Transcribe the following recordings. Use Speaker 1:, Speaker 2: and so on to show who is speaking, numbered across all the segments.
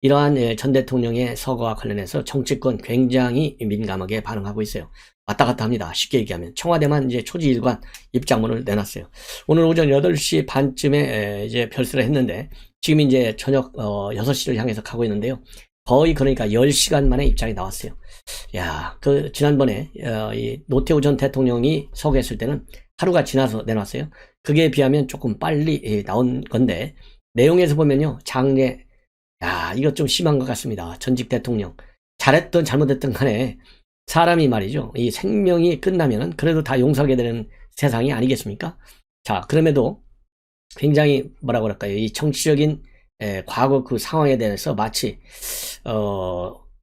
Speaker 1: 이러한 전 대통령의 서거와 관련해서 정치권 굉장히 민감하게 반응하고 있어요. 왔다 갔다 합니다. 쉽게 얘기하면 청와대만 이제 초지일관 입장문을 내놨어요. 오늘 오전 8시 반쯤에 이제 별세를 했는데 지금 이제 저녁 6시를 향해서 가고 있는데요. 거의 그러니까 10시간 만에 입장이 나왔어요. 야, 그 지난번에 이 노태우 전 대통령이 서거했을 때는 하루가 지나서 내놨어요. 그게 비하면 조금 빨리 나온 건데 내용에서 보면요. 장례, 야, 이거 좀 심한 것 같습니다. 전직 대통령. 잘했던 잘못했던 간에 사람이 말이죠. 이 생명이 끝나면은 그래도 다 용서하게 되는 세상이 아니겠습니까? 자, 그럼에도 굉장히 뭐라 그럴까요? 이 정치적인 과거 그 상황에 대해서 마치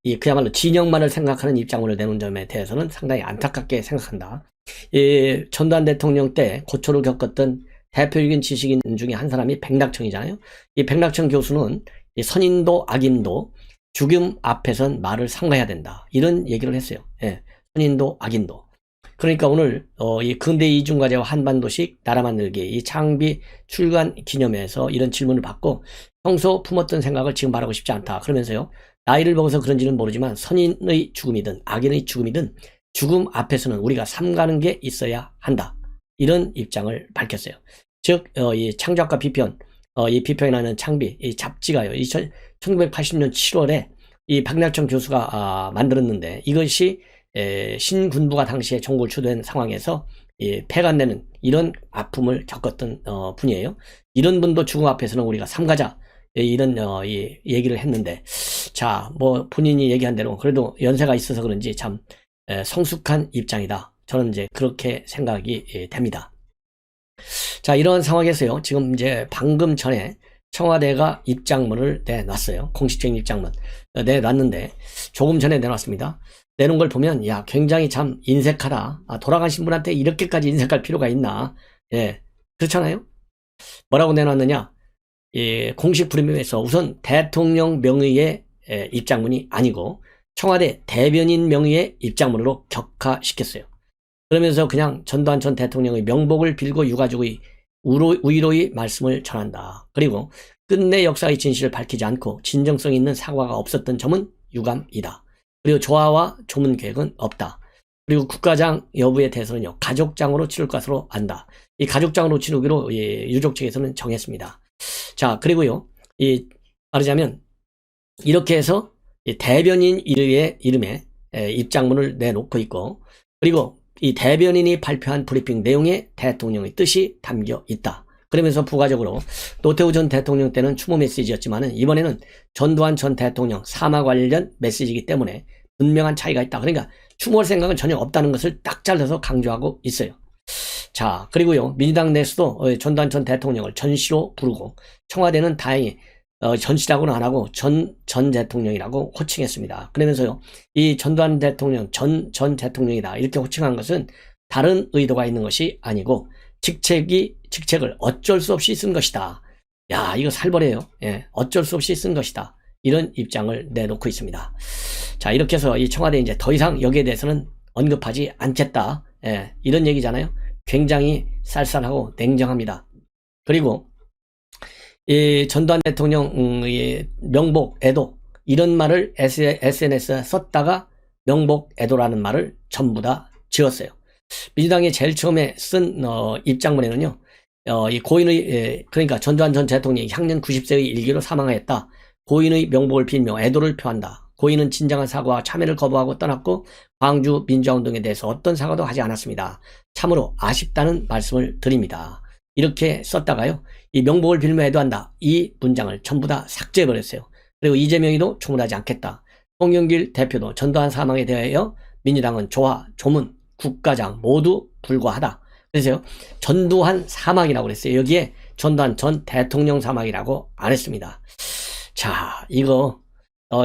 Speaker 1: 이 그야말로 진영만을 생각하는 입장문을 내놓은 점에 대해서는 상당히 안타깝게 생각한다. 이 전두환 대통령 때 고초를 겪었던 대표적인 지식인 중에 한 사람이 백낙천이잖아요. 이 백낙천 교수는 이 선인도 악인도 죽음 앞에선 말을 삼가해야 된다. 이런 얘기를 했어요. 예, 선인도 악인도. 그러니까 오늘 이 근대 이중과제와 한반도식 나라 만들기 이 창비 출간 기념회에서 이런 질문을 받고 평소 품었던 생각을 지금 말하고 싶지 않다. 그러면서요. 나이를 먹어서 그런지는 모르지만 선인의 죽음이든 악인의 죽음이든 죽음 앞에서는 우리가 삼가는 게 있어야 한다. 이런 입장을 밝혔어요. 즉, 이 창조학과 비편, 이 비평에 나는 창비, 이 잡지가요. 1980년 7월에 이 박낙천 교수가 만들었는데 이것이 신군부가 당시에 정국을 주도한 상황에서 폐간되는 이런 아픔을 겪었던 분이에요. 이런 분도 죽음 앞에서는 우리가 삼가자 이런 얘기를 했는데 자, 뭐 본인이 얘기한 대로 그래도 연세가 있어서 그런지 참 성숙한 입장이다. 저는 이제 그렇게 생각이 됩니다. 자, 이런 상황에서요. 지금 이제 방금 전에 청와대가 입장문을 내놨어요. 공식적인 입장문 내놨는데 조금 전에 내놨습니다. 내놓은 걸 보면 야, 굉장히 참 인색하다. 돌아가신 분한테 이렇게까지 인색할 필요가 있나? 예, 그렇잖아요. 뭐라고 내놨느냐? 공식 프리미엄에서 우선 대통령 명의의 입장문이 아니고 청와대 대변인 명의의 입장문으로 격화시켰어요. 그러면서 그냥 전두환 전 대통령의 명복을 빌고 유가족의 우위로의 말씀을 전한다. 그리고 끝내 역사의 진실을 밝히지 않고 진정성 있는 사과가 없었던 점은 유감이다. 그리고 조화와 조문 계획은 없다. 그리고 국가장 여부에 대해서는요. 가족장으로 치를 것으로 안다. 이 가족장으로 치르기로 유족 측에서는 정했습니다. 자, 그리고요. 말하자면 이렇게 해서 대변인 이름에 입장문을 내놓고 있고 그리고 이 대변인이 발표한 브리핑 내용에 대통령의 뜻이 담겨 있다. 그러면서 부가적으로 노태우 전 대통령 때는 추모 메시지였지만 이번에는 전두환 전 대통령 사마 관련 메시지이기 때문에 분명한 차이가 있다. 그러니까 추모할 생각은 전혀 없다는 것을 딱 잘라서 강조하고 있어요. 자, 그리고요. 민주당 내에서도 전두환 전 대통령을 전시로 부르고 청와대는 다행히 전시라고는 안 하고 전 대통령이라고 호칭했습니다. 그러면서요, 이 전두환 대통령, 전 대통령이다. 이렇게 호칭한 것은 다른 의도가 있는 것이 아니고, 직책을 어쩔 수 없이 쓴 것이다. 야, 이거 살벌해요. 예, 어쩔 수 없이 쓴 것이다. 이런 입장을 내놓고 있습니다. 자, 이렇게 해서 이 청와대 이제 더 이상 여기에 대해서는 언급하지 않겠다. 예, 이런 얘기잖아요. 굉장히 쌀쌀하고 냉정합니다. 그리고 이 전두환 대통령 명복 애도 이런 말을 SNS에 썼다가 명복 애도라는 말을 전부 다 지웠어요. 민주당이 제일 처음에 쓴 입장문에는요. 이 고인의 그러니까 전두환 전 대통령이 향년 90세의 일기로 사망하였다. 고인의 명복을 빌며 애도를 표한다. 고인은 진정한 사과와 참회를 거부하고 떠났고 광주 민주화운동에 대해서 어떤 사과도 하지 않았습니다. 참으로 아쉽다는 말씀을 드립니다. 이렇게 썼다가요. 이 명복을 빌며 애도한다. 이 문장을 전부 다 삭제해버렸어요. 그리고 이재명이도 추모하지 않겠다. 홍영길 대표도 전두환 사망에 대하여 민주당은 조화, 조문, 국가장 모두 불과하다. 그래서요. 전두환 사망이라고 그랬어요. 여기에 전두환 전 대통령 사망이라고 안 했습니다. 자, 이거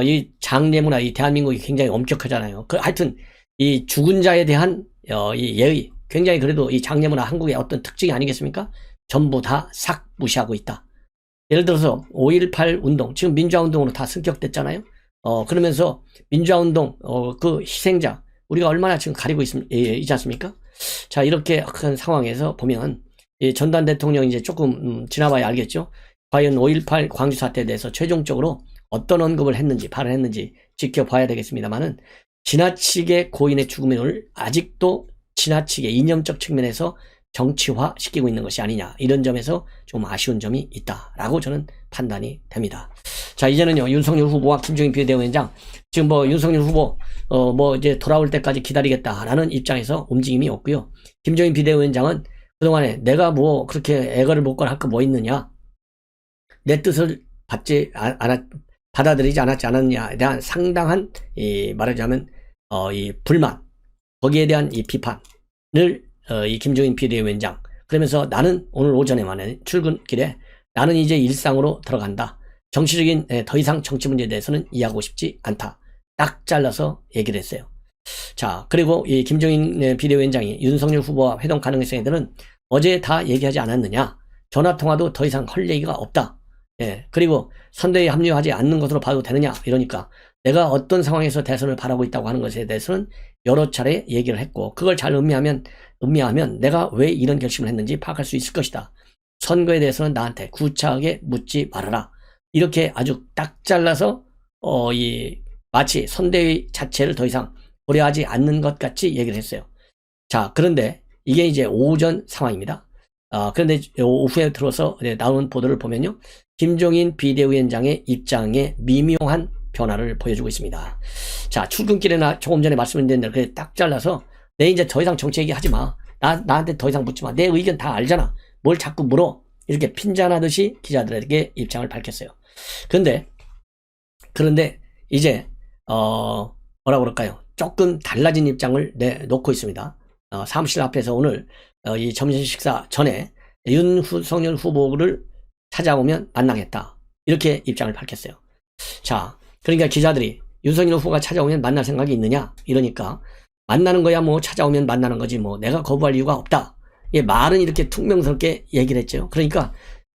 Speaker 1: 이 장례문화 이 대한민국이 굉장히 엄격하잖아요. 하여튼 이 죽은 자에 대한 이 예의 굉장히 그래도 이 장례문화 한국의 어떤 특징이 아니겠습니까? 전부 다 싹 무시하고 있다. 예를 들어서 5.18 운동, 지금 민주화운동으로 다 승격됐잖아요. 그러면서 민주화운동, 그 희생자, 우리가 얼마나 지금 가리고 있지 않습니까? 자, 이렇게 큰 상황에서 보면, 전두환 대통령 이제 조금, 지나봐야 알겠죠? 과연 5.18 광주 사태에 대해서 최종적으로 어떤 언급을 했는지 발언했는지 지켜봐야 되겠습니다만은 지나치게 고인의 죽음을 아직도 지나치게 이념적 측면에서 정치화 시키고 있는 것이 아니냐, 이런 점에서 좀 아쉬운 점이 있다라고 저는 판단이 됩니다. 자, 이제는요, 윤석열 후보와 김종인 비대위원장, 지금 뭐 윤석열 후보 뭐 이제 돌아올 때까지 기다리겠다라는 입장에서 움직임이 없고요. 김종인 비대위원장은 그동안에 내가 뭐 그렇게 애거를 먹거나 할 거 뭐 있느냐, 내 뜻을 받아들이지 않았지 않았느냐에 대한 상당한 말하자면 이 불만, 거기에 대한 이 비판을 이 김종인 비대위원장, 그러면서 나는 오늘 오전에만 출근길에 나는 이제 일상으로 들어간다. 정치적인 더 이상 정치 문제에 대해서는 이해하고 싶지 않다. 딱 잘라서 얘기를 했어요. 자, 그리고 이 김종인 비대위원장이 윤석열 후보와 회동 가능성에 대해서는 어제 다 얘기하지 않았느냐. 전화통화도 더 이상 할 얘기가 없다. 예, 그리고 선대위에 합류하지 않는 것으로 봐도 되느냐. 이러니까 내가 어떤 상황에서 대선을 바라고 있다고 하는 것에 대해서는 여러 차례 얘기를 했고, 그걸 잘 음미하면 내가 왜 이런 결심을 했는지 파악할 수 있을 것이다. 선거에 대해서는 나한테 구차하게 묻지 말아라. 이렇게 아주 딱 잘라서 마치 선대위 자체를 더 이상 고려하지 않는 것 같이 얘기를 했어요. 자, 그런데 이게 이제 오전 상황입니다. 그런데 오후에 들어서 나온 보도를 보면요, 김종인 비대위원장의 입장에 미묘한 변화를 보여주고 있습니다. 자, 출근길에 조금 전에 말씀드린 대로 그래 딱 잘라서 내 이제 더 이상 정치 얘기 하지 마. 나한테 더 이상 묻지 마. 내 의견 다 알잖아. 뭘 자꾸 물어. 이렇게 핀잔하듯이 기자들에게 입장을 밝혔어요. 그런데 이제 뭐라 그럴까요? 조금 달라진 입장을 내놓고 있습니다. 사무실 앞에서 오늘 이 점심 식사 전에 윤석열 후보를 찾아오면 만나겠다. 이렇게 입장을 밝혔어요. 자, 그러니까 기자들이 윤석열 후보가 찾아오면 만날 생각이 있느냐? 이러니까 만나는 거야 뭐 찾아오면 만나는 거지 뭐 내가 거부할 이유가 없다. 말은 이렇게 퉁명스럽게 얘기를 했죠. 그러니까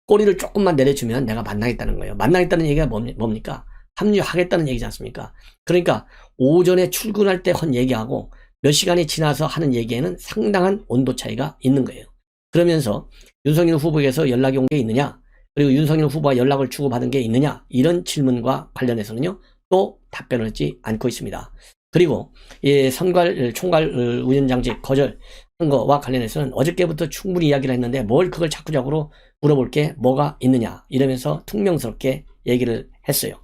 Speaker 1: 꼬리를 조금만 내려주면 내가 만나겠다는 거예요. 만나겠다는 얘기가 뭡니까? 합류하겠다는 얘기지 않습니까? 그러니까 오전에 출근할 때 한 얘기하고 몇 시간이 지나서 하는 얘기에는 상당한 온도 차이가 있는 거예요. 그러면서 윤석열 후보에게서 연락이 온 게 있느냐? 그리고 윤석열 후보와 연락을 주고받은 게 있느냐? 이런 질문과 관련해서는요, 또 답변을 하지 않고 있습니다. 그리고 총괄 위원장직 거절한 거와 관련해서는 어저께부터 충분히 이야기를 했는데 뭘 그걸 자꾸자꾸로 물어볼 게 뭐가 있느냐 이러면서 퉁명스럽게 얘기를 했어요.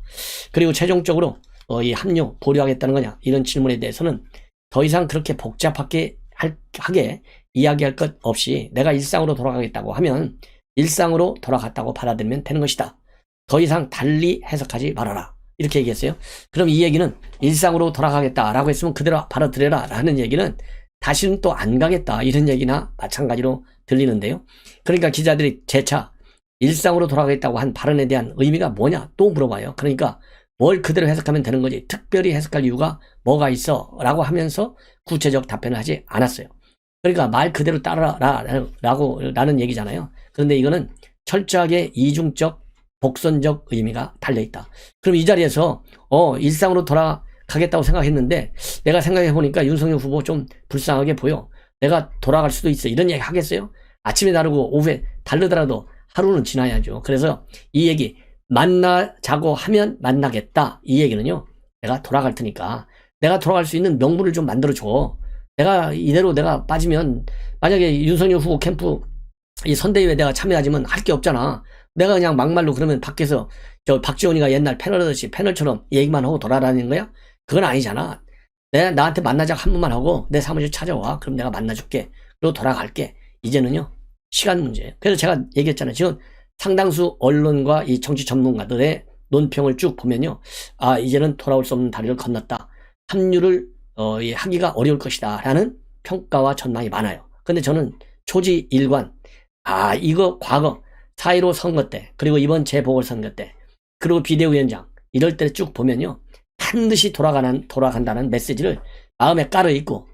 Speaker 1: 그리고 최종적으로 이 합류 보류하겠다는 거냐 이런 질문에 대해서는 더 이상 그렇게 복잡하게 하게 이야기할 것 없이 내가 일상으로 돌아가겠다고 하면 일상으로 돌아갔다고 받아들이면 되는 것이다. 더 이상 달리 해석하지 말아라. 이렇게 얘기했어요. 그럼 이 얘기는 일상으로 돌아가겠다라고 했으면 그대로 받아들여라 라는 얘기는 다시는 또 안 가겠다 이런 얘기나 마찬가지로 들리는데요. 그러니까 기자들이 재차 일상으로 돌아가겠다고 한 발언에 대한 의미가 뭐냐 또 물어봐요. 그러니까 뭘 그대로 해석하면 되는 거지 특별히 해석할 이유가 뭐가 있어 라고 하면서 구체적 답변을 하지 않았어요. 그러니까 말 그대로 따라라 라는 얘기잖아요. 그런데 이거는 철저하게 이중적 복선적 의미가 달려있다. 그럼 이 자리에서 일상으로 돌아가겠다고 생각했는데 내가 생각해보니까 윤석열 후보 좀 불쌍하게 보여. 내가 돌아갈 수도 있어. 이런 얘기 하겠어요? 아침에 다르고 오후에 다르더라도 하루는 지나야죠. 그래서 이 얘기 만나자고 하면 만나겠다. 이 얘기는요. 내가 돌아갈 테니까 내가 돌아갈 수 있는 명분을 좀 만들어줘. 내가 이대로 내가 빠지면 만약에 윤석열 후보 캠프 이 선대위에 내가 참여하지만 할 게 없잖아. 내가 그냥 막말로 그러면 밖에서 저 박지원이가 옛날 패널하듯이 패널처럼 얘기만 하고 돌아다니는 거야? 그건 아니잖아. 내가 나한테 만나자고 한 번만 하고 내 사무실 찾아와. 그럼 내가 만나줄게. 그리고 돌아갈게. 이제는요. 시간 문제예요. 그래서 제가 얘기했잖아요. 지금 상당수 언론과 이 정치 전문가들의 논평을 쭉 보면요. 이제는 돌아올 수 없는 다리를 건넜다. 합류를 하기가 어려울 것이다. 라는 평가와 전망이 많아요. 근데 저는 초지일관 이거 과거 4.15 선거 때 그리고 이번 재보궐선거 때 그리고 비대위원장 이럴 때 쭉 보면요. 반드시 돌아간다는 메시지를 마음에 깔아 있고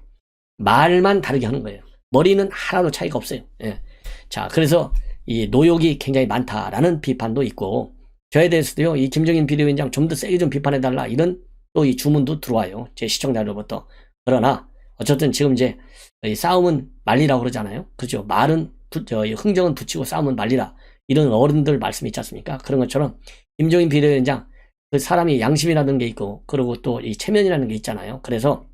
Speaker 1: 말만 다르게 하는 거예요. 머리는 하나도 차이가 없어요. 예. 자, 그래서 이 노욕이 굉장히 많다라는 비판도 있고 저에 대해서도요. 이 김종인 비대위원장 좀 더 세게 좀 비판해달라 이런 또 이 주문도 들어와요. 제 시청자로부터. 그러나 어쨌든 지금 이제 싸움은 말리라고 그러잖아요. 그렇죠. 말은 흥정은 붙이고 싸움은 말리라. 이런 어른들 말씀이 있지 않습니까? 그런 것처럼 김종인 비대위원장 그 사람이 양심이라는 게 있고, 그리고 또 이 체면이라는 게 있잖아요. 그래서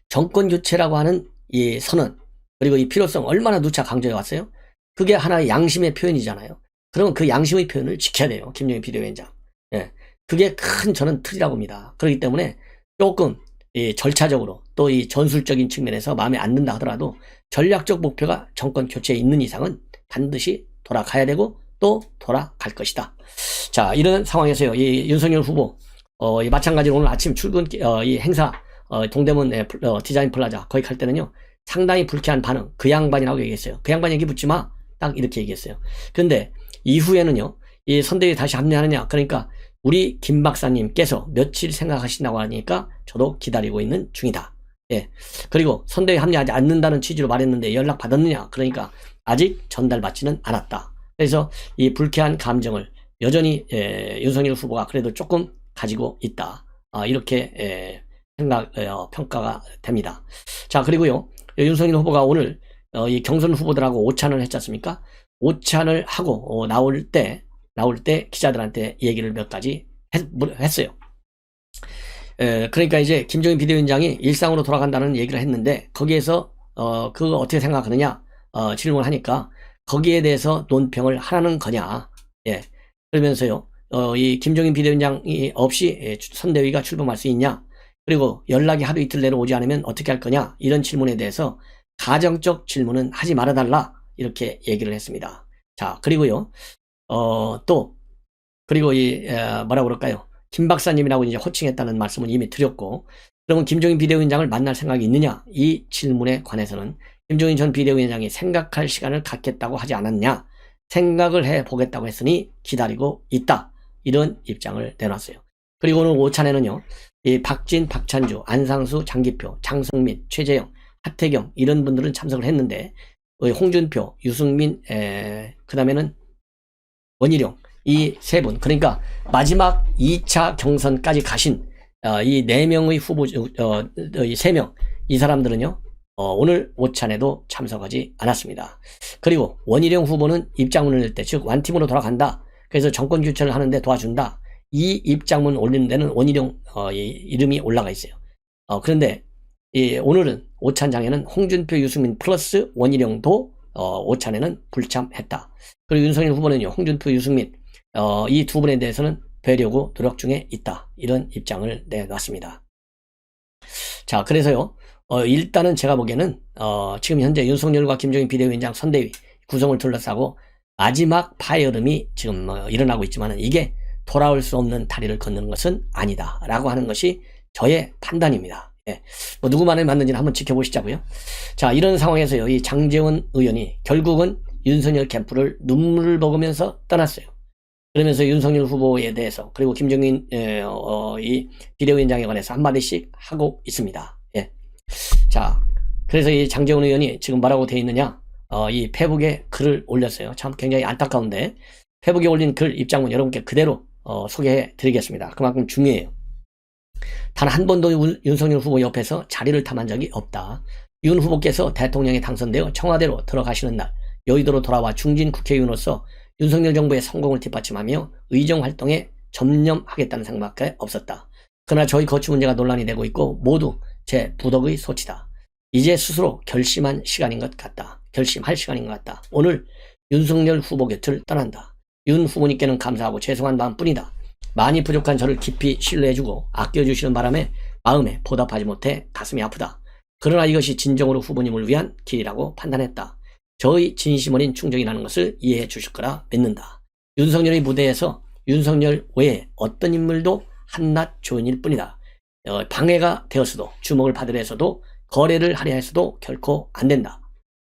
Speaker 1: 정권 교체라고 하는 이 선언, 그리고 이 필요성 얼마나 누차 강조해 왔어요? 그게 하나의 양심의 표현이잖아요. 그러면 그 양심의 표현을 지켜야 돼요. 김종인 비대위원장. 예. 그게 큰 저는 틀이라고 봅니다. 그렇기 때문에 조금 이 절차적으로 또 이 전술적인 측면에서 마음에 안 든다 하더라도 전략적 목표가 정권 교체에 있는 이상은 반드시 돌아가야 되고 또 돌아갈 것이다. 자, 이런 상황에서요, 이 윤석열 후보, 이 마찬가지로 오늘 아침 출근, 이 행사, 동대문 디자인 플라자, 거기 갈 때는요, 상당히 불쾌한 반응, 그 양반이라고 얘기했어요. 그 양반 얘기 붙지 마. 딱 이렇게 얘기했어요. 근데 이후에는요, 이 선대위 다시 합류하느냐. 그러니까 우리 김 박사님께서 며칠 생각하신다고 하니까 저도 기다리고 있는 중이다. 예. 그리고 선대위 합류하지 않는다는 취지로 말했는데 연락 받았느냐. 그러니까 아직 전달받지는 않았다. 그래서 이 불쾌한 감정을 여전히 윤석열 후보가 그래도 조금 가지고 있다. 이렇게 평가가 됩니다. 자, 그리고요, 윤석열 후보가 오늘 이 경선 후보들하고 오찬을 했지 않습니까? 오찬을 하고 나올 때 기자들한테 얘기를 몇 가지 했어요. 그러니까 이제 김종인 비대위원장이 일상으로 돌아간다는 얘기를 했는데, 거기에서 그거 어떻게 생각하느냐 질문을 하니까 거기에 대해서 논평을 하라는 거냐. 예. 그러면서요, 이 김종인 비대위원장이 없이 선대위가 출범할 수 있냐, 그리고 연락이 하루 이틀 내로 오지 않으면 어떻게 할 거냐, 이런 질문에 대해서 가정적 질문은 하지 말아달라, 이렇게 얘기를 했습니다. 자, 그리고요, 그리고 뭐라고 그럴까요? 김 박사님이라고 이제 호칭했다는 말씀은 이미 드렸고, 그러면 김종인 비대위원장을 만날 생각이 있느냐? 이 질문에 관해서는 김종인 전 비대위원장이 생각할 시간을 갖겠다고 하지 않았냐? 생각을 해보겠다고 했으니 기다리고 있다. 이런 입장을 내놨어요. 그리고 오늘 오찬에는요, 이 박진, 박찬주, 안상수, 장기표, 장성민, 최재형, 하태경 이런 분들은 참석을 했는데, 홍준표, 유승민, 그 다음에는 원희룡, 이 세 분, 그러니까 마지막 2차 경선까지 가신 이 4명의 후보, 이 3명, 이 사람들은요, 오늘 오찬에도 참석하지 않았습니다. 그리고 원희룡 후보는 입장문을 낼 때, 즉 완팀으로 돌아간다, 그래서 정권 교체를 하는데 도와준다, 이 입장문 올리는 데는 원희룡 이름이 올라가 있어요. 그런데 오늘은 오찬장에는 홍준표, 유승민 플러스 원희룡도 오찬에는 불참했다. 그리고 윤석열 후보는요, 홍준표, 유승민 이 두 분에 대해서는 뵈려고 노력 중에 있다. 이런 입장을 내놨습니다. 자, 그래서요, 일단은 제가 보기에는 지금 현재 윤석열과 김종인 비대위원장 선대위 구성을 둘러싸고 마지막 파열음이 지금 일어나고 있지만, 이게 돌아올 수 없는 다리를 걷는 것은 아니다 라고 하는 것이 저의 판단입니다. 예. 누구 말을 맞는지는 한번 지켜보시자고요. 자, 이런 상황에서요, 이 장제원 의원이 결국은 윤석열 캠프를 눈물을 먹으면서 떠났어요. 그러면서 윤석열 후보에 대해서, 그리고 김종인 이 비대위원장에 관해서 한마디씩 하고 있습니다. 예. 자, 그래서 이 장제원 의원이 지금 뭐라고 되어 있느냐, 이 페북에 글을 올렸어요. 참 굉장히 안타까운데, 페북에 올린 글 입장문 여러분께 그대로 소개해 드리겠습니다. 그만큼 중요해요. 단 한 번도 윤석열 후보 옆에서 자리를 탐한 적이 없다. 윤 후보께서 대통령에 당선되어 청와대로 들어가시는 날 여의도로 돌아와 중진 국회의원으로서 윤석열 정부의 성공을 뒷받침하며 의정활동에 전념하겠다는 생각밖에 없었다. 그러나 저희 거취 문제가 논란이 되고 있고 모두 제 부덕의 소치다. 이제 스스로 결심할 시간인 것 같다. 오늘 윤석열 후보 곁을 떠난다. 윤 후보님께는 감사하고 죄송한 마음뿐이다. 많이 부족한 저를 깊이 신뢰해주고 아껴주시는 바람에 마음에 보답하지 못해 가슴이 아프다. 그러나 이것이 진정으로 후보님을 위한 길이라고 판단했다. 저의 진심 어린 충정이라는 것을 이해해 주실 거라 믿는다. 윤석열의 무대에서 윤석열 외에 어떤 인물도 한낱 조연일 뿐이다. 방해가 되었어도, 주목을 받으려 해서도, 거래를 하려 해서도 결코 안 된다.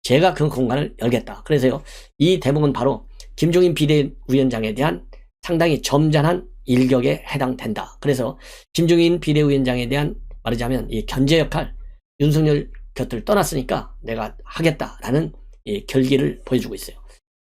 Speaker 1: 제가 그 공간을 열겠다. 그래서요, 이 대목은 바로 김종인 비대위원장에 대한 상당히 점잖은 일격에 해당된다. 그래서 김종인 비대위원장에 대한, 말하자면 이 견제 역할, 윤석열 곁을 떠났으니까 내가 하겠다라는 이 결기를 보여주고 있어요.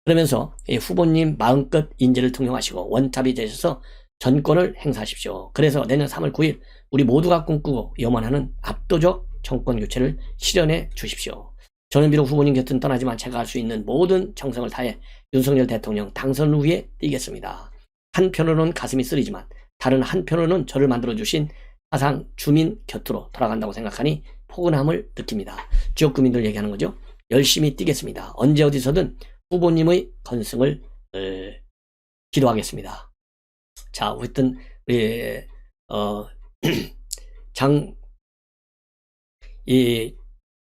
Speaker 1: 그러면서 이 후보님 마음껏 인재를 등용하시고 원탑이 되셔서 전권을 행사하십시오. 그래서 내년 3월 9일 우리 모두가 꿈꾸고 염원하는 압도적 정권 교체를 실현해 주십시오. 저는 비록 후보님 곁은 떠나지만 제가 할 수 있는 모든 정성을 다해 윤석열 대통령 당선 후에 뛰겠습니다. 한편으로는 가슴이 쓰리지만 다른 한편으로는 저를 만들어주신 사상 주민 곁으로 돌아간다고 생각하니 포근함을 느낍니다. 지역구민들 얘기하는 거죠. 열심히 뛰겠습니다. 언제 어디서든 후보님의 건승을 기도하겠습니다. 자, 어쨌든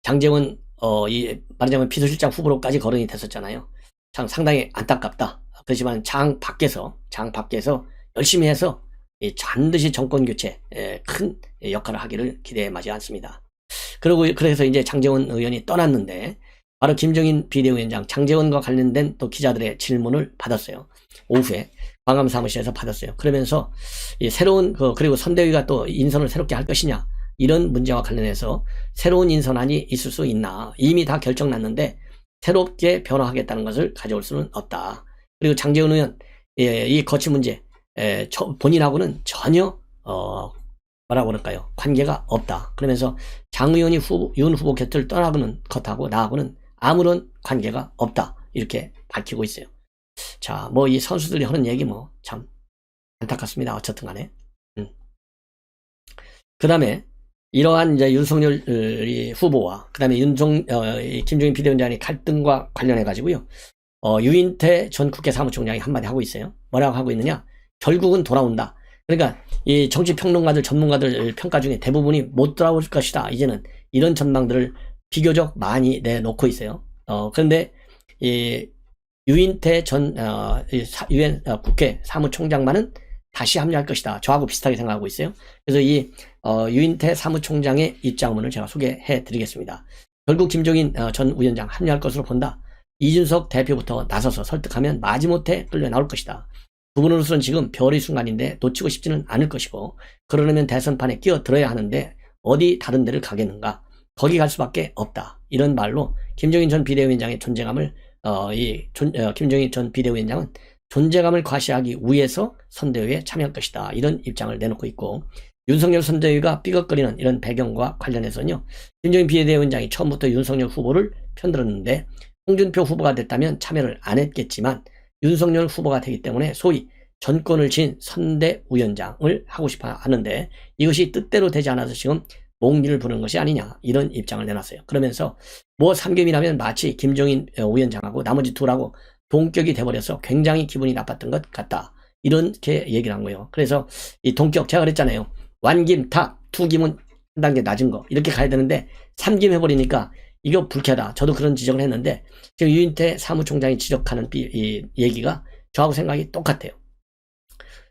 Speaker 1: 장제원 말하자면 비서실장 후보로까지 거론이 됐었잖아요. 참 상당히 안타깝다. 그렇지만 장 밖에서 열심히 해서 반드시 정권 교체에 큰 역할을 하기를 기대해 마지 않습니다. 그래서 이제 장제원 의원이 떠났는데 바로 김종인 비대위원장 장제원과 관련된 또 기자들의 질문을 받았어요. 오후에 광화문 사무실에서 받았어요. 그러면서 새로운 그리고 선대위가 또 인선을 새롭게 할 것이냐 이런 문제와 관련해서 새로운 인선안이 있을 수 있나, 이미 다 결정났는데 새롭게 변화하겠다는 것을 가져올 수는 없다. 그리고 장제원 의원 이 거취 문제 본인하고는 전혀 뭐라고 그럴까요? 관계가 없다. 그러면서 장 의원이 윤 후보 곁을 떠나고는 것하고 나하고는 아무런 관계가 없다. 이렇게 밝히고 있어요. 자, 뭐 이 선수들이 하는 얘기 뭐 참 안타깝습니다. 어쨌든 간에. 그 다음에 이러한 이제 윤석열 후보와 그 다음에 김종인 비대위원장의 갈등과 관련해 가지고요. 유인태 전 국회 사무총장이 한마디 하고 있어요. 뭐라고 하고 있느냐? 결국은 돌아온다. 그러니까 이 정치평론가들, 전문가들 평가 중에 대부분이 못 돌아올 것이다. 이제는 이런 전망들을 비교적 많이 내놓고 있어요. 그런데 이 유인태 전 국회 사무총장만은 다시 합류할 것이다. 저하고 비슷하게 생각하고 있어요. 그래서 이 유인태 사무총장의 입장문을 제가 소개해 드리겠습니다. 결국 김종인 전 위원장 합류할 것으로 본다. 이준석 대표부터 나서서 설득하면 마지못해 끌려 나올 것이다. 그분으로서는 지금 별의 순간인데 놓치고 싶지는 않을 것이고, 그러려면 대선판에 끼어들어야 하는데 어디 다른 데를 가겠는가? 거기 갈 수밖에 없다. 이런 말로 김종인 전 비대위원장의 존재감을 김종인 전 비대위원장은 존재감을 과시하기 위해서 선대위에 참여할 것이다. 이런 입장을 내놓고 있고, 윤석열 선대위가 삐걱거리는 이런 배경과 관련해서는요, 김종인 비대위원장이 처음부터 윤석열 후보를 편들었는데 홍준표 후보가 됐다면 참여를 안 했겠지만 윤석열 후보가 되기 때문에 소위 전권을 쥔 선대위원장을 하고 싶어 하는데 이것이 뜻대로 되지 않아서 지금 몽리를 부는 것이 아니냐, 이런 입장을 내놨어요. 그러면서 뭐 삼겸이라면 마치 김종인 위원장하고 나머지 둘하고 동격이 돼버려서 굉장히 기분이 나빴던 것 같다. 이렇게 얘기를 한 거예요. 그래서 이 동격, 제가 그랬잖아요. 완김, 탑, 투김은 한 단계 낮은 거 이렇게 가야 되는데 삼김 해버리니까 이거 불쾌하다. 저도 그런 지적을 했는데 지금 유인태 사무총장이 지적하는 이 얘기가 저하고 생각이 똑같아요.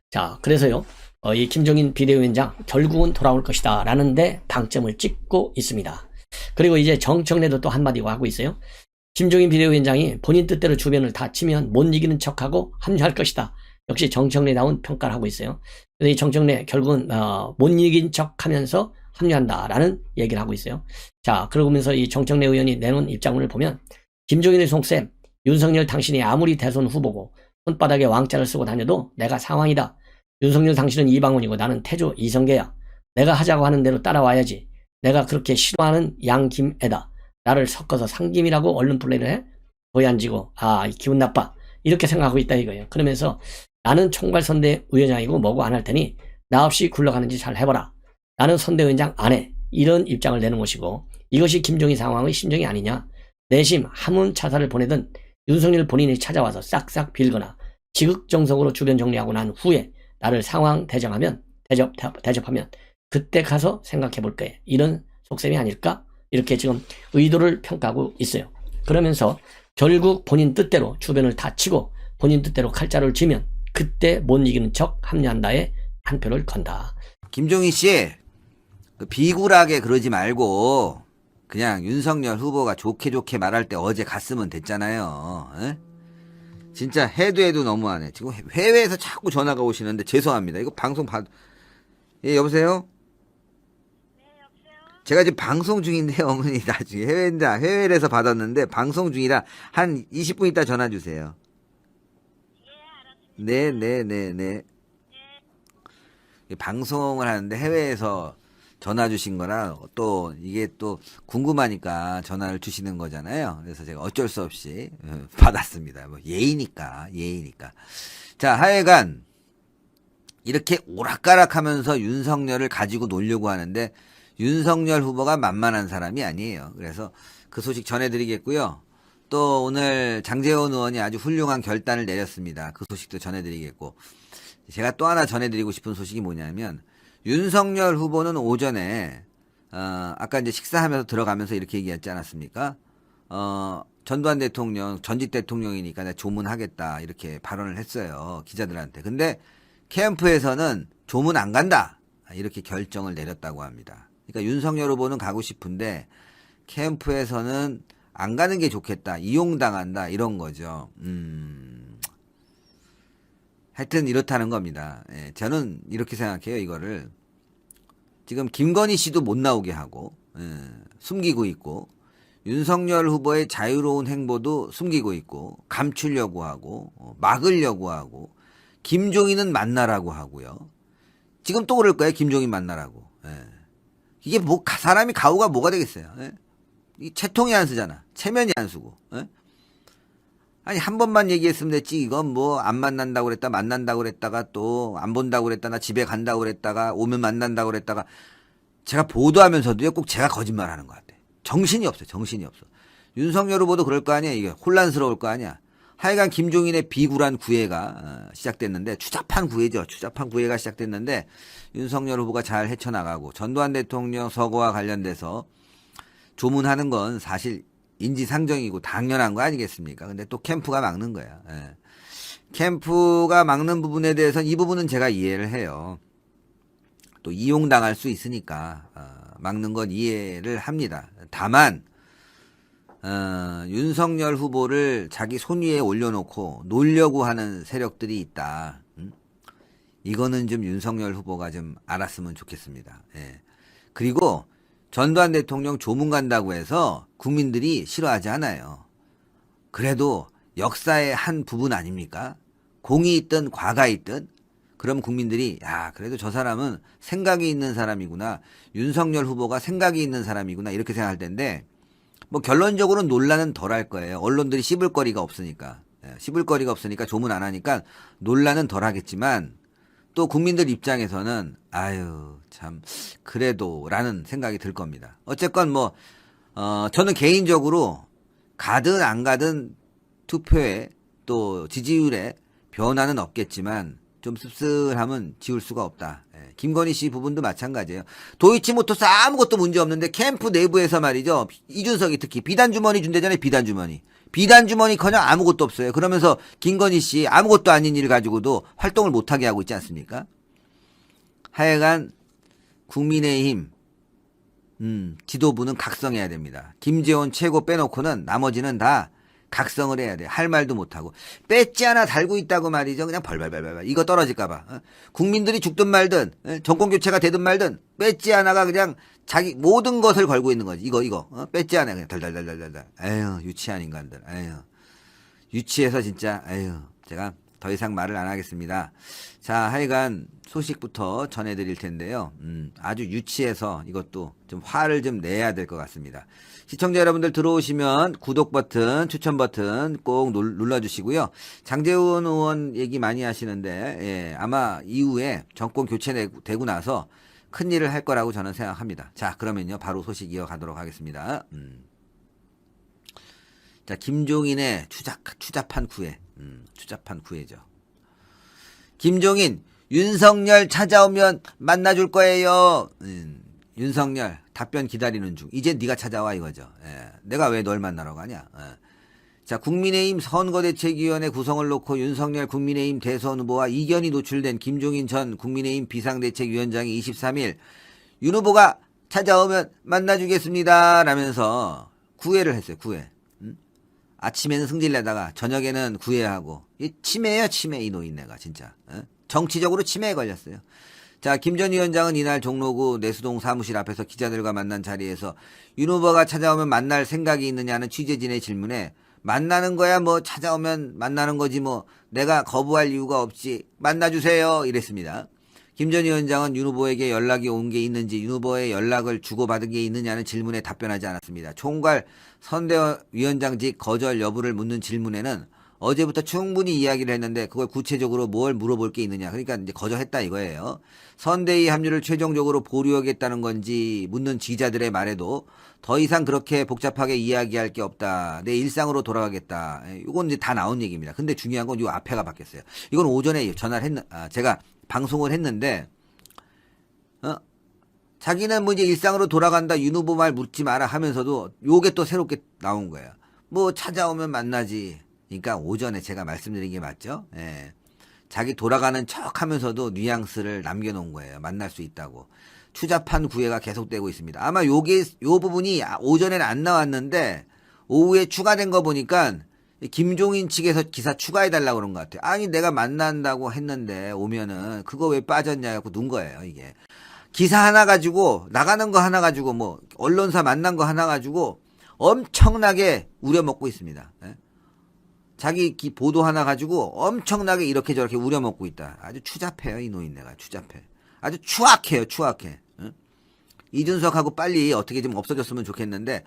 Speaker 1: 자, 그래서요, 이 김종인 비대위원장 결국은 돌아올 것이다 라는데 방점을 찍고 있습니다. 그리고 이제 정청래도 또 한마디 하고 있어요. 김종인 비대위원장이 본인 뜻대로 주변을 다 치면 못 이기는 척하고 합류할 것이다. 역시 정청래다운 평가를 하고 있어요. 그래서 이 정청래 결국은 못 이긴 척하면서 합류한다라는 얘기를 하고 있어요. 자, 그러면서 이 정청래 의원이 내놓은 입장문을 보면 김종인의 송쌤, 윤석열 당신이 아무리 대선 후보고 손바닥에 왕자를 쓰고 다녀도 내가 상황이다. 윤석열 당신은 이방원이고 나는 태조 이성계야. 내가 하자고 하는 대로 따라와야지. 내가 그렇게 싫어하는 양김애다. 나를 섞어서 상김이라고 얼른 플레이를 해? 거의 안 지고 기분 나빠. 이렇게 생각하고 있다 이거예요. 그러면서 나는 총괄선대위원장이고 뭐고 안 할 테니 나 없이 굴러가는지 잘 해보라. 나는 선대위원장 안 해. 이런 입장을 내는 것이고, 이것이 김종인 상황의 심정이 아니냐. 내심 하문차사를 보내든 윤석열 본인이 찾아와서 싹싹 빌거나 지극정성으로 주변 정리하고 난 후에 나를 상황 대접하면 그때 가서 생각해 볼 거예요. 이런 속셈이 아닐까? 이렇게 지금 의도를 평가하고 있어요. 그러면서 결국 본인 뜻대로 주변을 다 치고 본인 뜻대로 칼자루를 쥐면 그때 못 이기는 척 합류한다에 한 표를 건다.
Speaker 2: 김종인 씨, 비굴하게 그러지 말고 그냥 윤석열 후보가 좋게 말할 때 어제 갔으면 됐잖아요. 에? 진짜 해도 너무하네. 지금 해외에서 자꾸 전화가 오시는데 죄송합니다. 이거 방송 예, 여보세요?
Speaker 3: 네, 여보세요?
Speaker 2: 제가 지금 방송 중인데 어머니 나중에 해외에서 받았는데 방송 중이라 한 20분 있다 전화 주세요.
Speaker 3: 예, 알았습니다.
Speaker 2: 네. 방송을 하는데 해외에서 전화 주신 거라 또 이게 또 궁금하니까 전화를 주시는 거잖아요. 그래서 제가 어쩔 수 없이 받았습니다. 뭐 예의니까. 자, 하여간 이렇게 오락가락하면서 윤석열을 가지고 놀려고 하는데 윤석열 후보가 만만한 사람이 아니에요. 그래서 그 소식 전해드리겠고요. 또 오늘 장제원 의원이 아주 훌륭한 결단을 내렸습니다. 그 소식도 전해드리겠고, 제가 또 하나 전해드리고 싶은 소식이 뭐냐면 윤석열 후보는 오전에 아까 이제 식사하면서 들어가면서 이렇게 얘기했지 않았습니까? 전두환 대통령 전직 대통령이니까 내가 조문하겠다 이렇게 발언을 했어요, 기자들한테. 근데 캠프에서는 조문 안 간다 이렇게 결정을 내렸다고 합니다. 그러니까 윤석열 후보는 가고 싶은데 캠프에서는 안 가는 게 좋겠다, 이용당한다 이런 거죠. 하여튼 이렇다는 겁니다. 예, 저는 이렇게 생각해요. 이거를 지금 김건희 씨도 못 나오게 하고 숨기고 있고, 윤석열 후보의 자유로운 행보도 숨기고 있고 감추려고 하고 막으려고 하고, 김종인은 만나라고 하고요. 지금 또 그럴 거예요. 김종인 만나라고. 예. 이게 뭐 사람이 가오가 뭐가 되겠어요. 예? 이 채통이 안 쓰잖아. 체면이 안 쓰고. 예? 아니 한 번만 얘기했으면 됐지. 이건 뭐 안 만난다고 그랬다, 만난다고 그랬다가 또 안 본다고 그랬다, 나 집에 간다고 그랬다가 오면 만난다고 그랬다가, 제가 보도하면서도요 꼭 제가 거짓말하는 것 같아. 정신이 없어요. 정신이 없어. 윤석열 후보도 그럴 거 아니야. 이게 혼란스러울 거 아니야. 하여간 김종인의 비굴한 구애가 시작됐는데, 추잡한 구애죠. 추잡한 구애가 시작됐는데 윤석열 후보가 잘 헤쳐나가고, 전두환 대통령 서거와 관련돼서 조문하는 건 사실 인지상정이고 당연한 거 아니겠습니까? 근데 또 캠프가 막는 거야. 예. 캠프가 막는 부분에 대해서는 이 부분은 제가 이해를 해요. 또 이용당할 수 있으니까 막는 건 이해를 합니다. 다만 윤석열 후보를 자기 손 위에 올려놓고 놀려고 하는 세력들이 있다. 이거는 좀 윤석열 후보가 좀 알았으면 좋겠습니다. 예. 그리고 전두환 대통령 조문 간다고 해서 국민들이 싫어하지 않아요. 그래도 역사의 한 부분 아닙니까? 공이 있든 과가 있든, 그럼 국민들이 야 그래도 저 사람은 생각이 있는 사람이구나, 윤석열 후보가 생각이 있는 사람이구나 이렇게 생각할 텐데, 뭐 결론적으로는 논란은 덜 할 거예요. 언론들이 씹을 거리가 없으니까. 씹을 거리가 없으니까 조문 안 하니까 논란은 덜 하겠지만, 또 국민들 입장에서는 아유 참 그래도 라는 생각이 들 겁니다. 어쨌건 뭐 저는 개인적으로 가든 안 가든 투표에 또 지지율에 변화는 없겠지만 좀 씁쓸함은 지울 수가 없다. 예, 김건희 씨 부분도 마찬가지예요. 도이치모터스 아무것도 문제 없는데 캠프 내부에서 말이죠, 이준석이 특히 비단주머니 준대잖아요. 비단주머니커녕 아무것도 없어요. 그러면서 김건희 씨 아무것도 아닌 일 가지고도 활동을 못하게 하고 있지 않습니까? 하여간 국민의힘 지도부는 각성해야 됩니다. 김재원 최고 빼놓고는 나머지는 다 각성을 해야 돼. 할 말도 못하고 배지 하나 달고 있다고 말이죠. 그냥 벌벌벌벌 이거 떨어질까봐. 국민들이 죽든 말든 정권 교체가 되든 말든 배지 하나가 그냥 자기 모든 것을 걸고 있는 거지. 이거 배지 하나 그냥 덜덜덜덜덜. 에휴 유치한 인간들. 에휴 유치해서 진짜. 에휴 제가 더 이상 말을 안 하겠습니다. 자, 하여간 소식부터 전해드릴 텐데요. 아주 유치해서 이것도 좀 화를 좀 내야 될 것 같습니다. 시청자 여러분들 들어오시면 구독 버튼, 추천 버튼 꼭 눌러주시고요. 장제원 의원 얘기 많이 하시는데, 예, 아마 이후에 정권 교체되고 나서 큰일을 할 거라고 저는 생각합니다. 자, 그러면요, 바로 소식 이어가도록 하겠습니다. 자, 김종인의 추잡한 구애. 추잡한 구애죠. 김종인, 윤석열 찾아오면 만나줄 거예요. 윤석열 답변 기다리는 중. 이제 네가 찾아와 이거죠. 예. 내가 왜 널 만나러 가냐. 예. 자, 국민의힘 선거대책위원회 구성을 놓고 윤석열 국민의힘 대선 후보와 이견이 노출된 김종인 전 국민의힘 비상대책위원장이 23일 윤 후보가 찾아오면 만나주겠습니다 라면서 구애를 했어요. 구애. 아침에는 승질내다가 저녁에는 구애하고. 이 치매예요, 치매. 이 노인네가 진짜. 정치적으로 치매에 걸렸어요. 자, 김 전 위원장은 이날 종로구 내수동 사무실 앞에서 기자들과 만난 자리에서 윤 후보가 찾아오면 만날 생각이 있느냐는 취재진의 질문에 만나는 거야 뭐 찾아오면 만나는 거지 뭐 내가 거부할 이유가 없지 만나주세요 이랬습니다. 김 전 위원장은 윤 후보에게 연락이 온 게 있는지, 윤 후보의 연락을 주고받은 게 있느냐는 질문에 답변하지 않았습니다. 총괄 선대위원장직 거절 여부를 묻는 질문에는 어제부터 충분히 이야기를 했는데 그걸 구체적으로 뭘 물어볼 게 있느냐. 그러니까 이제 거절했다 이거예요. 선대위 합류를 최종적으로 보류하겠다는 건지 묻는 지지자들의 말에도 더 이상 그렇게 복잡하게 이야기할 게 없다. 내 일상으로 돌아가겠다. 이건 이제 다 나온 얘기입니다. 근데 중요한 건 요 앞에가 바뀌었어요. 이건 오전에 제가 방송을 했는데, 자기는 뭐 이제 일상으로 돌아간다. 윤 후보 말 묻지 마라 하면서도 요게 또 새롭게 나온 거예요. 뭐 찾아오면 만나지. 그러니까 오전에 제가 말씀드린 게 맞죠? 예. 자기 돌아가는 척 하면서도 뉘앙스를 남겨놓은 거예요. 만날 수 있다고. 추잡한 구애가 계속되고 있습니다. 아마 요 부분이 오전에는 안 나왔는데, 오후에 추가된 거 보니까, 김종인 측에서 기사 추가해달라고 그런 것 같아요. 아니, 내가 만난다고 했는데, 오면은, 그거 왜 빠졌냐, 갖고 눈 거예요, 이게. 기사 하나 가지고, 나가는 거 하나 가지고, 뭐, 언론사 만난 거 하나 가지고, 엄청나게 우려먹고 있습니다. 예? 자기 보도 하나 가지고 엄청나게 이렇게 저렇게 우려먹고 있다. 아주 추잡해요, 이 노인네가. 추잡해. 아주 추악해요, 추악해. 응? 이준석하고 빨리 어떻게 좀 없어졌으면 좋겠는데,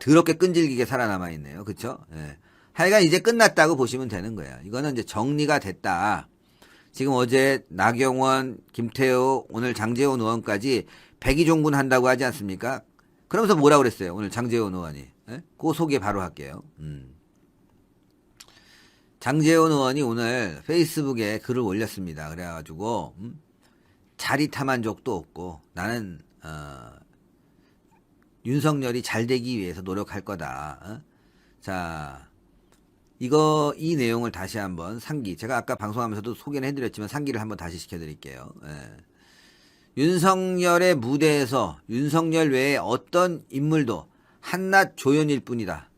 Speaker 2: 더럽게 끈질기게 살아남아 있네요. 그쵸? 예. 하여간 이제 끝났다고 보시면 되는 거예요. 이거는 이제 정리가 됐다. 지금 어제 나경원, 김태호, 오늘 장제원 의원까지 백의종군 한다고 하지 않습니까? 그러면서 뭐라 그랬어요, 오늘 장제원 의원이. 예? 그 소개 바로 할게요. 장제원 의원이 오늘 페이스북에 글을 올렸습니다. 그래가지고 자리탐한 적도 없고 나는 윤석열이 잘 되기 위해서 노력할 거다. 자, 이 내용을 다시 한번 제가 아까 방송하면서도 소개는 해드렸지만 상기를 한번 다시 시켜드릴게요. 예. 윤석열의 무대에서 윤석열 외에 어떤 인물도 한낱 조연일 뿐이다.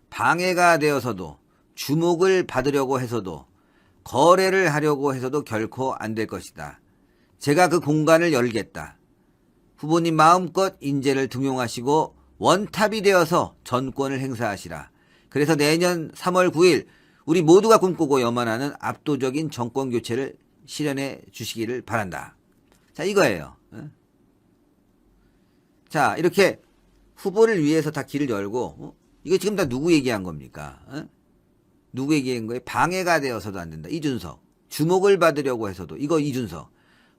Speaker 2: 방해가 되어서도 주목을 받으려고 해서도 거래를 하려고 해서도 결코 안 될 것이다. 제가 그 공간을 열겠다. 후보님 마음껏 인재를 등용하시고 원탑이 되어서 전권을 행사하시라. 그래서 내년 3월 9일 우리 모두가 꿈꾸고 염원하는 압도적인 정권 교체를 실현해 주시기를 바란다. 자, 이거예요. 자, 이렇게 후보를 위해서 다 길을 열고 이거 지금 다 누구 얘기한 겁니까? 누구 얘기한 거예요? 방해가 되어서도 안 된다. 이준석. 주목을 받으려고 해서도 이거 이준석.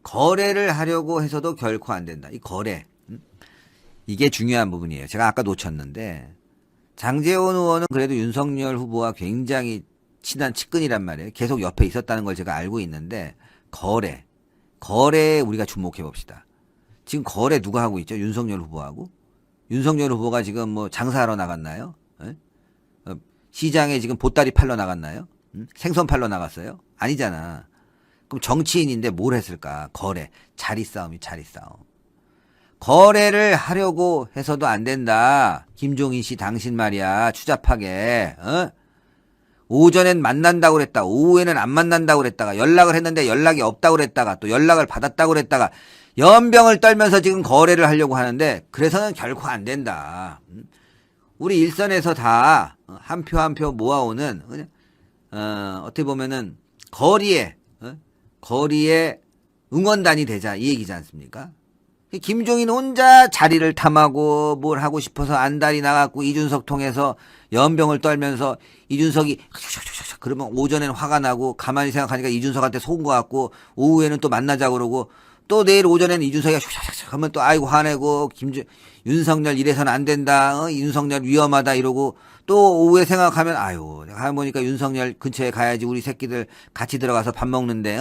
Speaker 2: 거래를 하려고 해서도 결코 안 된다. 이 거래. 이게 중요한 부분이에요. 제가 아까 놓쳤는데 장제원 의원은 그래도 윤석열 후보와 굉장히 친한 측근이란 말이에요. 계속 옆에 있었다는 걸 제가 알고 있는데 거래에 우리가 주목해 봅시다. 지금 거래 누가 하고 있죠? 윤석열 후보하고? 윤석열 후보가 지금 뭐 장사하러 나갔나요? 시장에 지금 보따리 팔러 나갔나요? 생선 팔러 나갔어요? 아니잖아. 그럼 정치인인데 뭘 했을까? 거래. 자리 싸움. 거래를 하려고 해서도 안 된다. 김종인 씨 당신 말이야. 추잡하게. 오전엔 만난다고 그랬다. 오후에는 안 만난다고 그랬다가 연락을 했는데 연락이 없다고 그랬다가 또 연락을 받았다고 그랬다가 연병을 떨면서 지금 거래를 하려고 하는데 그래서는 결코 안 된다. 우리 일선에서 다 한 표 한 표 모아오는 어떻게 보면은 거리에 응원단이 되자 이 얘기지 않습니까? 김종인 혼자 자리를 탐하고 뭘 하고 싶어서 안달이 나갖고 이준석 통해서 연병을 떨면서 이준석이 그러면 오전에는 화가 나고 가만히 생각하니까 이준석한테 속은 것 같고 오후에는 또 만나자 그러고 또 내일 오전에는 이준석이 하면 또 아이고 화내고 윤석열 이래서는 안 된다. 윤석열 위험하다 이러고 또 오후에 생각하면 아유 내가 보니까 윤석열 근처에 가야지 우리 새끼들 같이 들어가서 밥 먹는데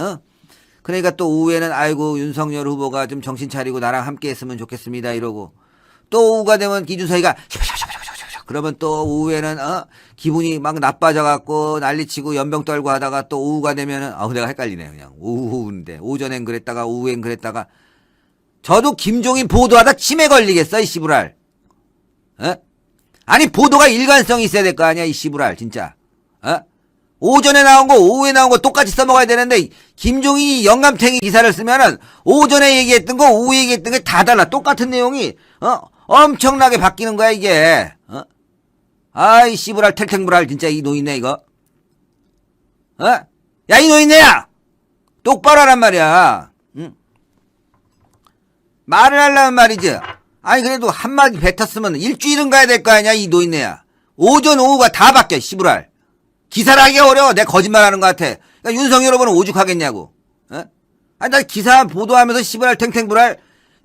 Speaker 2: 그러니까 또 오후에는 아이고 윤석열 후보가 좀 정신 차리고 나랑 함께 했으면 좋겠습니다 이러고 또 오후가 되면 이준석이가 그러면 또 오후에는 기분이 막 나빠져갖고 난리치고 연병 떨고 하다가 또 오후가 되면은 내가 헷갈리네 그냥 오후인데 오전엔 그랬다가 오후엔 그랬다가 저도 김종인 보도하다 치매 걸리겠어 이 씨부랄. 아니 보도가 일관성이 있어야 될 거 아니야 이 씨부랄 진짜. 오전에 나온 거 오후에 나온 거 똑같이 써먹어야 되는데 김종인이 영감탱이 기사를 쓰면은 오전에 얘기했던 거 오후에 얘기했던 게 다 달라. 똑같은 내용이 엄청나게 바뀌는 거야 이게. 아이 씨부랄 텔탱부랄 진짜 이 노인네 이거. 야 이 노인네야 똑바로 하란 말이야. 말을 하려면 말이지. 아니 그래도 한마디 뱉었으면 일주일은 가야 될 거 아니야 이 노인네야. 오전 오후가 다 바뀌어 씨부랄. 기사를 하기 어려워. 내가 거짓말하는 것 같아. 그러니까 윤석열 후보는 오죽하겠냐고. 어? 아니 나 기사 보도하면서 씨발 탱탱불알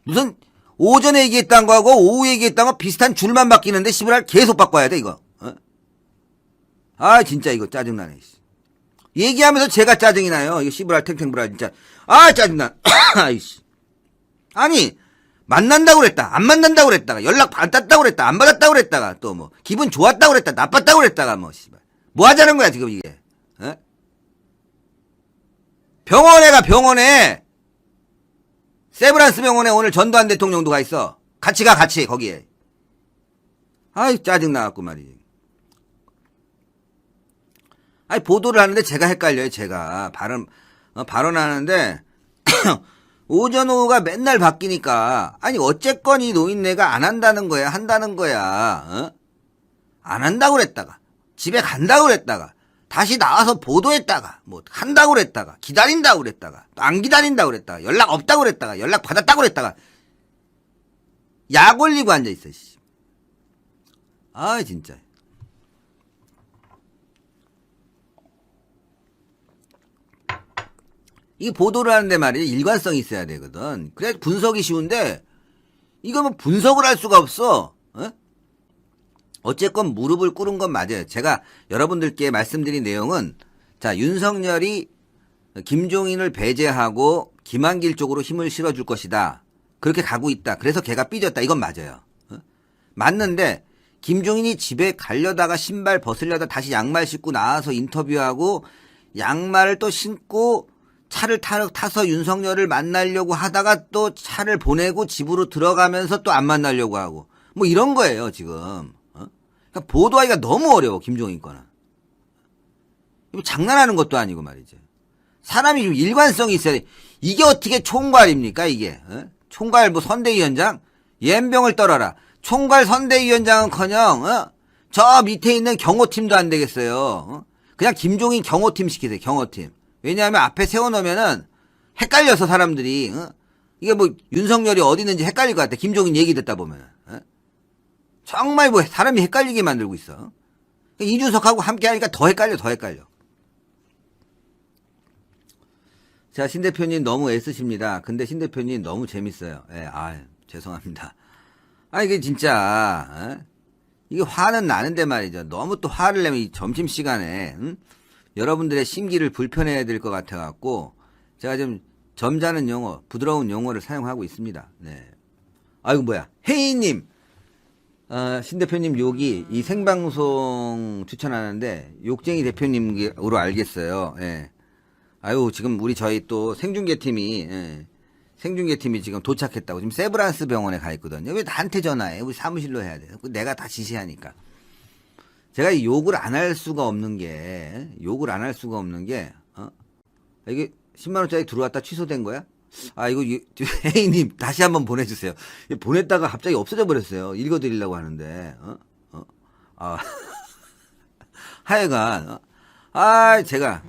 Speaker 2: 무슨 오전에 얘기했던 거하고 오후에 얘기했던 거 비슷한 줄만 바뀌는데 씨발 계속 바꿔야 돼 이거. 어? 아 진짜 이거 짜증나네. 얘기하면서 제가 짜증이 나요. 이거 씨발 탱탱불알 진짜. 아 짜증나. 아이씨. 아니 만난다고 그랬다. 안 만난다고 그랬다가 연락 받았다고 그랬다. 안 받았다고 그랬다가 또 뭐 기분 좋았다고 그랬다. 나빴다고 그랬다가 뭐 씨발. 뭐 하자는 거야 지금 이게. 어? 병원에 가 병원에. 세브란스 병원에 오늘 전두환 대통령도 가 있어. 같이 가 같이 거기에. 아이 짜증나갖고 말이지. 아니 보도를 하는데 제가 헷갈려요. 제가 발언하는데 오전 오후가 맨날 바뀌니까 아니 어쨌건 이 노인네가 안 한다는 거야 한다는 거야. 어? 안 한다고 그랬다가 집에 간다고 그랬다가 다시 나와서 보도했다가 뭐 한다고 그랬다가 기다린다고 그랬다가 안 기다린다고 그랬다가 연락 없다고 그랬다가 연락 받았다고 그랬다가 약 올리고 앉아있어. 아 진짜. 이 보도를 하는데 말이야 일관성이 있어야 되거든. 그래 분석이 쉬운데 이거 뭐 분석을 할 수가 없어. 어? 어쨌건 무릎을 꿇은 건 맞아요. 제가 여러분들께 말씀드린 내용은 자 윤석열이 김종인을 배제하고 김한길 쪽으로 힘을 실어줄 것이다. 그렇게 가고 있다. 그래서 걔가 삐졌다. 이건 맞아요. 어? 맞는데 김종인이 집에 가려다가 신발 벗으려다 다시 양말 신고 나와서 인터뷰하고 양말을 또 신고 차를 타서 윤석열을 만나려고 하다가 또 차를 보내고 집으로 들어가면서 또 안 만나려고 하고 뭐 이런 거예요 지금. 그러니까 보도하기가 너무 어려워 김종인 거는. 장난하는 것도 아니고 말이죠. 사람이 좀 일관성이 있어야 돼. 이게 어떻게 총괄입니까 이게. 어? 총괄 뭐 선대위원장? 연병을 떨어라. 총괄 선대위원장은커녕 저 밑에 있는 경호팀도 안 되겠어요. 어? 그냥 김종인 경호팀 시키세요. 경호팀. 왜냐하면 앞에 세워놓으면은 헷갈려서 사람들이 이게 뭐 윤석열이 어디 있는지 헷갈릴 것 같아. 김종인 얘기 듣다 보면은. 정말 뭐 사람이 헷갈리게 만들고 있어. 이준석하고 함께 하니까 더 헷갈려. 자, 신 대표님 너무 애쓰십니다. 근데 신 대표님 너무 재밌어요. 예, 죄송합니다. 이게 진짜, 이게 화는 나는데 말이죠. 너무 또 화를 내면 이 점심시간에, 여러분들의 심기를 불편해야 될 것 같아갖고, 제가 좀 점잖은 용어, 부드러운 용어를 사용하고 있습니다. 네. 아이고, 뭐야. 혜인님! 신 대표님 욕이 이 생방송 추천하는데 욕쟁이 대표님으로 알겠어요. 예. 아유 지금 저희 또 생중계팀이 생중계팀이 지금 도착했다고 지금 세브란스 병원에 가 있거든요. 왜 나한테 전화해? 우리 사무실로 해야 돼. 내가 다 지시하니까. 제가 이 욕을 안 할 수가 없는 게 이게 10만 원짜리 들어왔다 취소된 거야? 이거 혜인님 다시 한번 보내주세요. 보냈다가 갑자기 없어져 버렸어요. 읽어드리려고 하는데 하여간 제가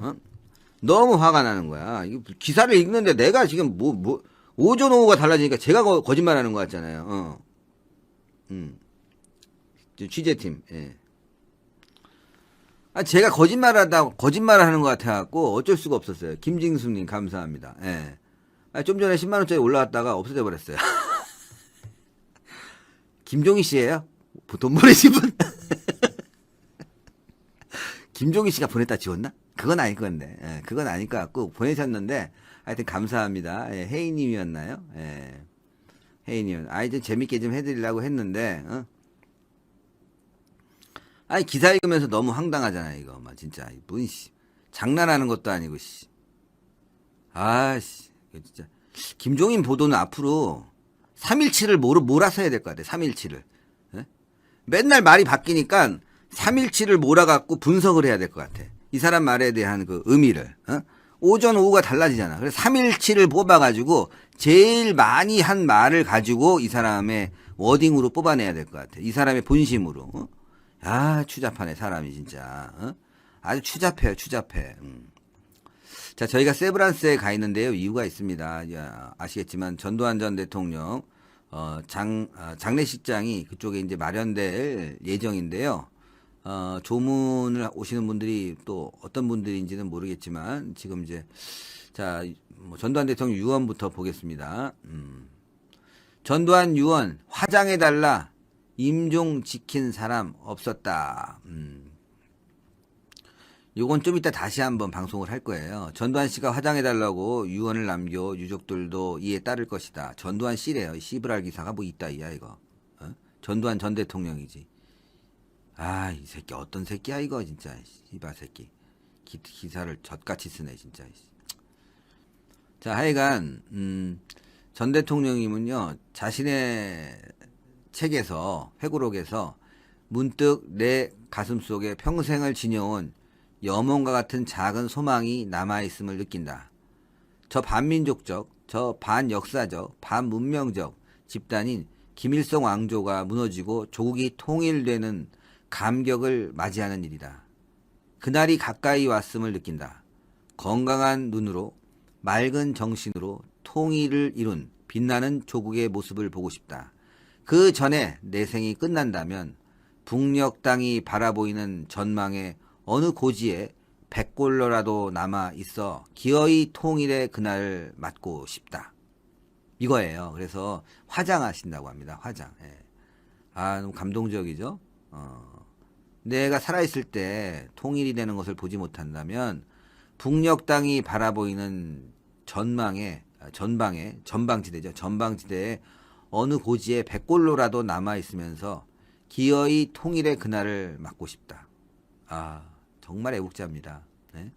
Speaker 2: 너무 화가 나는 거야. 이거 기사를 읽는데 내가 지금 오전 오후가 달라지니까 제가 거짓말하는 것 같잖아요. 취재팀. 예. 제가 거짓말을 하는 것 같아갖고 어쩔 수가 없었어요. 김징숙님 감사합니다. 예. 좀 전에 10만원짜리 올라왔다가 없어져 버렸어요. 김종희 씨예요? 돈 보내신 분? 김종희 씨가 보냈다 지웠나? 그건 아닐 건데. 예, 그건 아닐 것 같고 보내셨는데 하여튼 감사합니다. 예, 혜인님이었나요? 예, 혜인님. 좀 재밌게 좀 해드리려고 했는데 기사 읽으면서 너무 황당하잖아요 이거. 진짜 장난하는 것도 아니고 진짜 김종인 보도는 앞으로 317을 몰아서 해야 될 것 같아. 317을. 예? 맨날 말이 바뀌니까 317을 몰아갖고 분석을 해야 될 것 같아. 이 사람 말에 대한 그 의미를. 오전 오후가 달라지잖아. 그래서 317을 뽑아가지고 제일 많이 한 말을 가지고 이 사람의 워딩으로 뽑아내야 될 것 같아. 이 사람의 본심으로. 추잡하네 사람이 진짜. 아주 추잡해요. 자, 저희가 세브란스에 가 있는데요. 이유가 있습니다. 아시겠지만 전두환 전 대통령 장례식장이 그쪽에 이제 마련될 예정인데요. 조문을 오시는 분들이 또 어떤 분들인지는 모르겠지만 지금 이제 자, 뭐 전두환 대통령 유언부터 보겠습니다. 전두환 유언 화장해달라 임종 지킨 사람 없었다. 요건 좀 이따 다시 한번 방송을 할 거예요. 전두환 씨가 화장해달라고 유언을 남겨 유족들도 이에 따를 것이다. 전두환 씨래요. 씨브랄 기사가 뭐 있다 이야 이거. 전두환 전 대통령이지. 아, 이 새끼 어떤 새끼야 이거 진짜. 씨발 새끼. 기사를 젖같이 쓰네 진짜. 자, 하여간 전 대통령님은요 자신의 책에서 회고록에서 문득 내 가슴 속에 평생을 지녀온 염원과 같은 작은 소망이 남아있음을 느낀다. 저 반민족적, 저 반역사적, 반문명적 집단인 김일성 왕조가 무너지고 조국이 통일되는 감격을 맞이하는 일이다. 그날이 가까이 왔음을 느낀다. 건강한 눈으로 맑은 정신으로 통일을 이룬 빛나는 조국의 모습을 보고 싶다. 그 전에 내 생이 끝난다면 북녘 땅이 바라보이는 전망에 어느 고지에 백골로라도 남아 있어 기어이 통일의 그날을 맞고 싶다. 이거예요. 그래서 화장하신다고 합니다. 화장. 예. 아, 너무 감동적이죠? 내가 살아있을 때 통일이 되는 것을 보지 못한다면 북녘 땅이 바라보이는 전방지대죠. 전방지대에 어느 고지에 백골로라도 남아있으면서 기어이 통일의 그날을 맞고 싶다. 아, 정말 애국자입니다. 네?